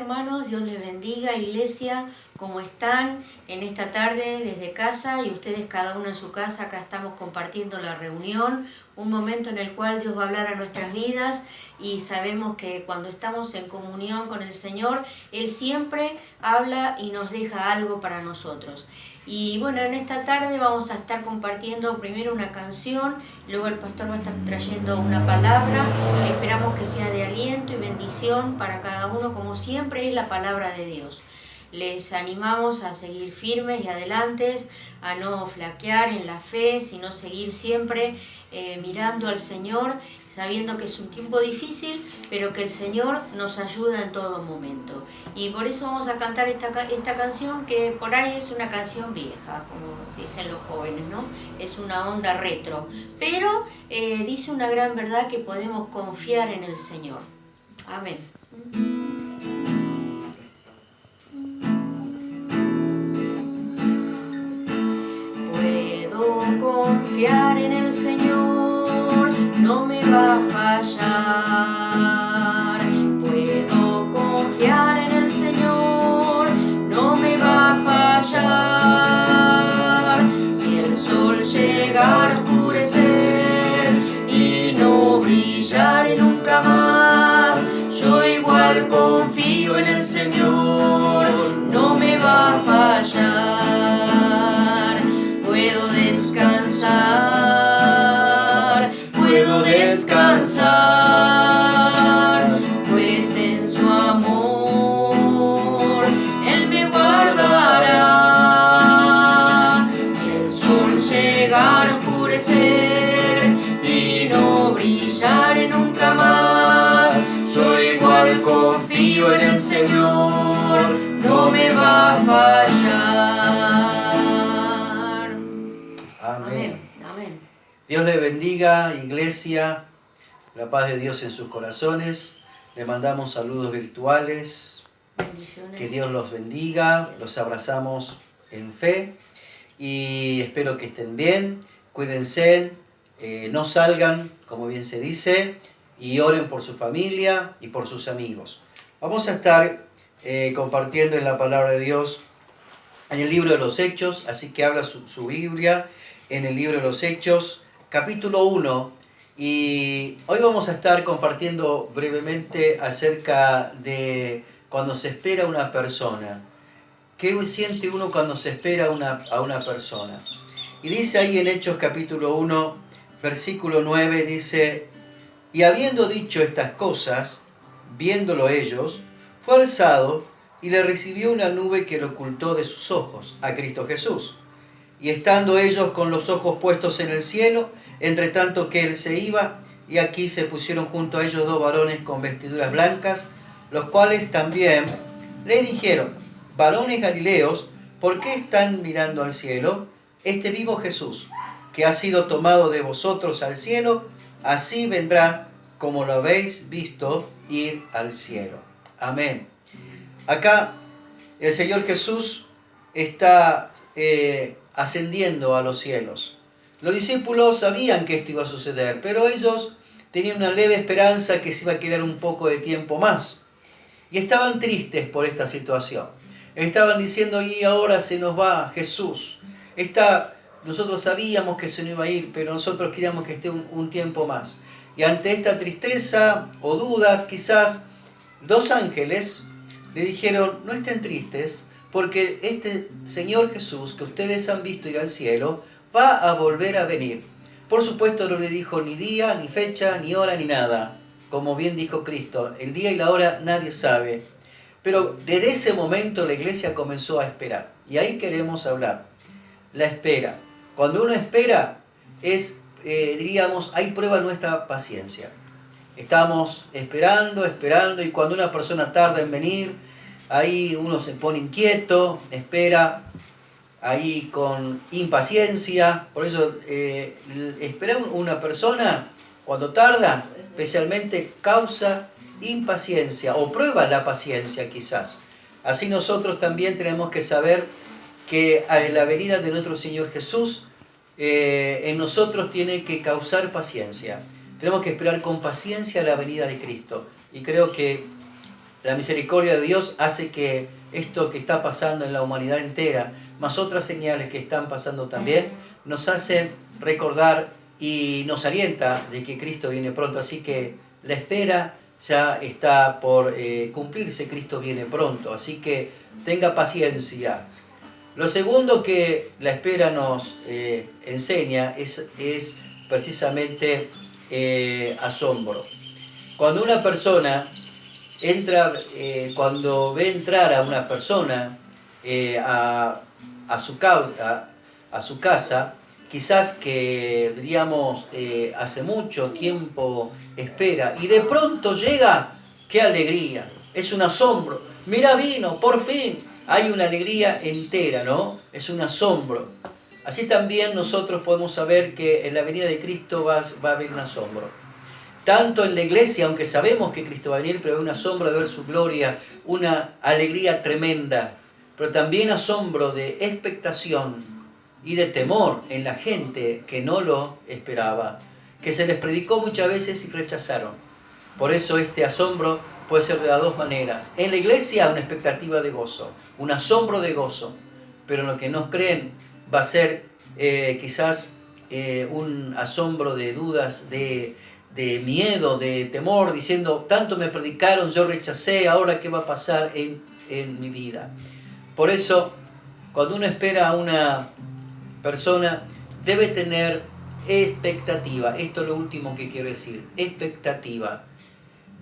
hermanos, Dios les bendiga, iglesia, ¿cómo están en esta tarde desde casa? Y ustedes cada uno en su casa, acá estamos compartiendo la reunión, un momento en el cual Dios va a hablar a nuestras vidas y sabemos que cuando estamos en comunión con el Señor, Él siempre habla y nos deja algo para nosotros. Y bueno, en esta tarde vamos a estar compartiendo primero una canción, luego el pastor va a estar trayendo una palabra que esperamos que sea de aliento y bendición para cada uno, como siempre es la palabra de Dios. Les animamos a seguir firmes y adelantes, a no flaquear en la fe, sino seguir siempre mirando al Señor, sabiendo que es un tiempo difícil, pero que el Señor nos ayuda en todo momento. Y por eso vamos a cantar esta canción, que por ahí es una canción vieja, como dicen los jóvenes, ¿no? Es una onda retro, pero dice una gran verdad, que podemos confiar en el Señor. Amén. Puedo confiar en el Señor, no me va a fallar. Puedo confiar en el Señor, no me va a fallar. Si el sol llega a oscurecer y no brillar nunca más, yo igual confío en el Señor, no me va a fallar. Puedo descansar, pues en su amor Él me guardará. Si el sol llega a oscurecer y no brillar nunca más, yo igual confío en el Señor, no me va a fallar. Amén. Amén. Dios les bendiga, iglesia, la paz de Dios en sus corazones. Le mandamos saludos virtuales. Bendiciones. Que Dios los bendiga, los abrazamos en fe y espero que estén bien, cuídense, no salgan, como bien se dice, y oren por su familia y por sus amigos. Vamos a estar compartiendo en la palabra de Dios en el libro de los Hechos, así que habla su Biblia en el libro de los Hechos, capítulo 1, y hoy vamos a estar compartiendo brevemente acerca de cuando se espera una persona. ¿Qué siente uno cuando se espera a una persona? Y dice ahí en Hechos capítulo 1, versículo 9, dice: y habiendo dicho estas cosas, viéndolo ellos, fue alzado y le recibió una nube que lo ocultó de sus ojos, a Cristo Jesús. Y estando ellos con los ojos puestos en el cielo, entre tanto que él se iba, y aquí se pusieron junto a ellos dos varones con vestiduras blancas, los cuales también le dijeron: varones galileos, ¿por qué están mirando al cielo? Este vivo Jesús, que ha sido tomado de vosotros al cielo, así vendrá como lo habéis visto ir al cielo. Amén. Acá el Señor Jesús está ascendiendo a los cielos. Los discípulos sabían que esto iba a suceder, pero ellos tenían una leve esperanza que se iba a quedar un poco de tiempo más. Y estaban tristes por esta situación. Estaban diciendo: y ahora se nos va Jesús. Nosotros sabíamos que se nos iba a ir, pero nosotros queríamos que esté un tiempo más. Y ante esta tristeza o dudas, quizás dos ángeles le dijeron: no estén tristes, porque este Señor Jesús que ustedes han visto ir al cielo va a volver a venir. Por supuesto no le dijo ni día, ni fecha, ni hora, ni nada. Como bien dijo Cristo, el día y la hora nadie sabe. Pero desde ese momento la iglesia comenzó a esperar. Y ahí queremos hablar. La espera. Cuando uno espera, diríamos, hay prueba de nuestra paciencia. Estamos esperando, y cuando una persona tarda en venir, ahí uno se pone inquieto, espera ahí con impaciencia. Por eso esperar una persona cuando tarda, especialmente causa impaciencia o prueba la paciencia quizás. Así nosotros también tenemos que saber que la venida de nuestro Señor Jesús en nosotros tiene que causar paciencia. Tenemos que esperar con paciencia la venida de Cristo. Y creo que la misericordia de Dios hace que esto que está pasando en la humanidad entera, más otras señales que están pasando también, nos hacen recordar y nos alienta de que Cristo viene pronto. Así que la espera ya está por cumplirse, Cristo viene pronto. Así que tenga paciencia. Lo segundo que la espera nos enseña es precisamente asombro. Cuando una persona entra, cuando ve entrar a una persona a su casa, quizás que, diríamos, hace mucho tiempo espera y de pronto llega, ¡qué alegría! Es un asombro. Mira, vino, por fin. Hay una alegría entera, ¿no? Es un asombro. Así también nosotros podemos saber que en la venida de Cristo va a haber un asombro. Tanto en la iglesia, aunque sabemos que Cristo va a venir, pero hay un asombro de ver su gloria, una alegría tremenda, pero también asombro de expectación y de temor en la gente que no lo esperaba, que se les predicó muchas veces y rechazaron. Por eso este asombro puede ser de las dos maneras. En la iglesia una expectativa de gozo, un asombro de gozo, pero en lo que no creen va a ser quizás un asombro de dudas, de miedo, de temor, diciendo, tanto me predicaron, yo rechacé, ahora qué va a pasar en mi vida. Por eso, cuando uno espera a una persona, debe tener expectativa. Esto es lo último que quiero decir, expectativa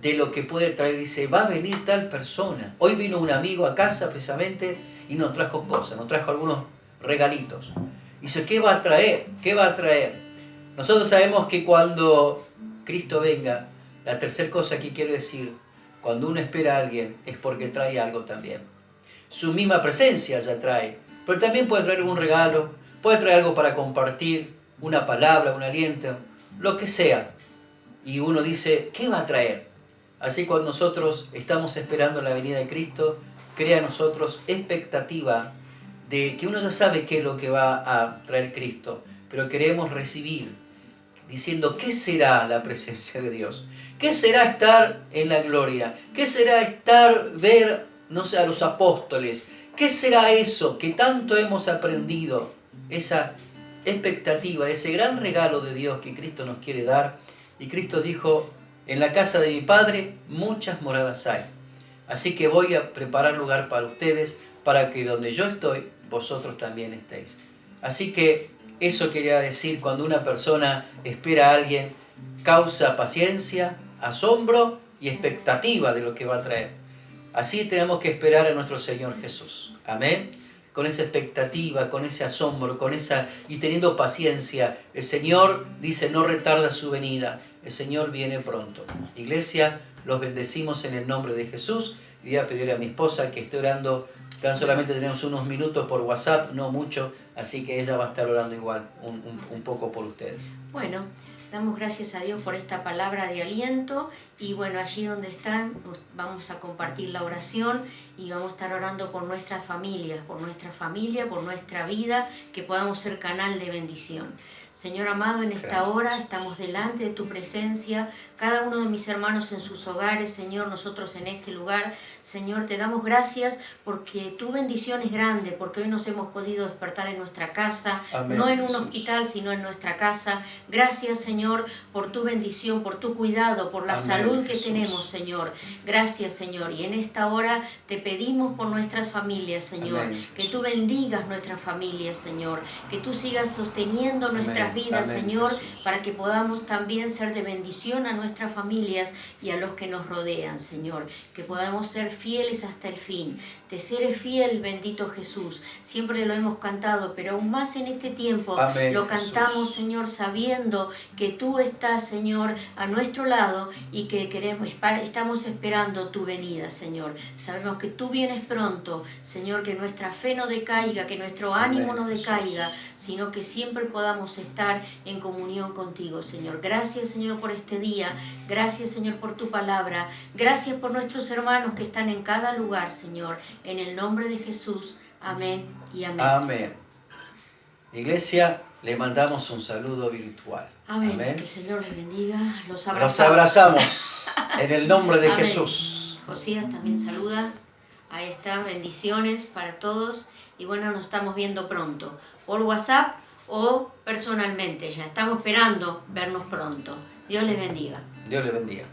de lo que puede traer. Dice, va a venir tal persona. Hoy vino un amigo a casa precisamente y nos trajo cosas, nos trajo algunos regalitos. Dice, ¿qué va a traer? ¿Qué va a traer? Nosotros sabemos que cuando Cristo venga, la tercera cosa que quiero decir, cuando uno espera a alguien, es porque trae algo también. Su misma presencia ya trae, pero también puede traer un regalo, puede traer algo para compartir, una palabra, un aliento, lo que sea. Y uno dice, ¿qué va a traer? Así cuando nosotros estamos esperando la venida de Cristo, crea en nosotros expectativa de que uno ya sabe qué es lo que va a traer Cristo, pero queremos recibir, diciendo, ¿qué será la presencia de Dios? ¿Qué será estar en la gloria? ¿Qué será ver, no sé, a los apóstoles? ¿Qué será eso que tanto hemos aprendido? Esa expectativa, ese gran regalo de Dios que Cristo nos quiere dar. Y Cristo dijo, en la casa de mi Padre muchas moradas hay. Así que voy a preparar lugar para ustedes, para que donde yo estoy, vosotros también estéis. Así que eso quería decir, cuando una persona espera a alguien, causa paciencia, asombro y expectativa de lo que va a traer. Así tenemos que esperar a nuestro Señor Jesús. Amén. Con esa expectativa, con ese asombro, y teniendo paciencia. El Señor dice, no retarda su venida. El Señor viene pronto. Iglesia, los bendecimos en el nombre de Jesús. Y voy a pedir a mi esposa que esté orando. Tan solamente tenemos unos minutos por WhatsApp, no mucho, así que ella va a estar orando igual un poco por ustedes. Bueno, damos gracias a Dios por esta palabra de aliento y bueno, allí donde están vamos a compartir la oración y vamos a estar orando por nuestras familias, por nuestra familia, por nuestra vida, que podamos ser canal de bendición. Señor amado, en esta hora estamos delante de tu presencia, cada uno de mis hermanos en sus hogares, Señor, nosotros en este lugar. Señor, te damos gracias porque tu bendición es grande, porque hoy nos hemos podido despertar en nuestra casa, amén, no en un hospital, sino en nuestra casa. Gracias, Señor, por tu bendición, por tu cuidado, por la amén, salud que Jesús tenemos, Señor. Gracias, Señor. Y en esta hora te pedimos por nuestras familias, Señor, amén, que tú bendigas nuestras familias, Señor, que tú sigas sosteniendo nuestras vidas, amén, Señor, Jesús, para que podamos también ser de bendición a nuestras familias y a los que nos rodean, Señor, que podamos ser fieles hasta el fin. Te seré fiel, bendito Jesús. Siempre lo hemos cantado, pero aún más en este tiempo amén, lo cantamos, Jesús, Señor, sabiendo que tú estás, Señor, a nuestro lado y que estamos esperando tu venida, Señor. Sabemos que tú vienes pronto, Señor, que nuestra fe no decaiga, que nuestro ánimo amén, no decaiga, Jesús, sino que siempre podamos estar en comunión contigo, Señor. Gracias, Señor, por este día. Gracias, Señor, por tu palabra. Gracias por nuestros hermanos que están en cada lugar, Señor. En el nombre de Jesús. Amén y amén. Amén. Iglesia, le mandamos un saludo virtual. Amén. Amén. Que el Señor les bendiga. Los abrazamos. Los abrazamos en el nombre de amén. Jesús. Josías también saluda. Ahí está, bendiciones para todos. Y bueno, nos estamos viendo pronto, por WhatsApp o personalmente. Ya estamos esperando vernos pronto. Dios les bendiga. Dios les bendiga.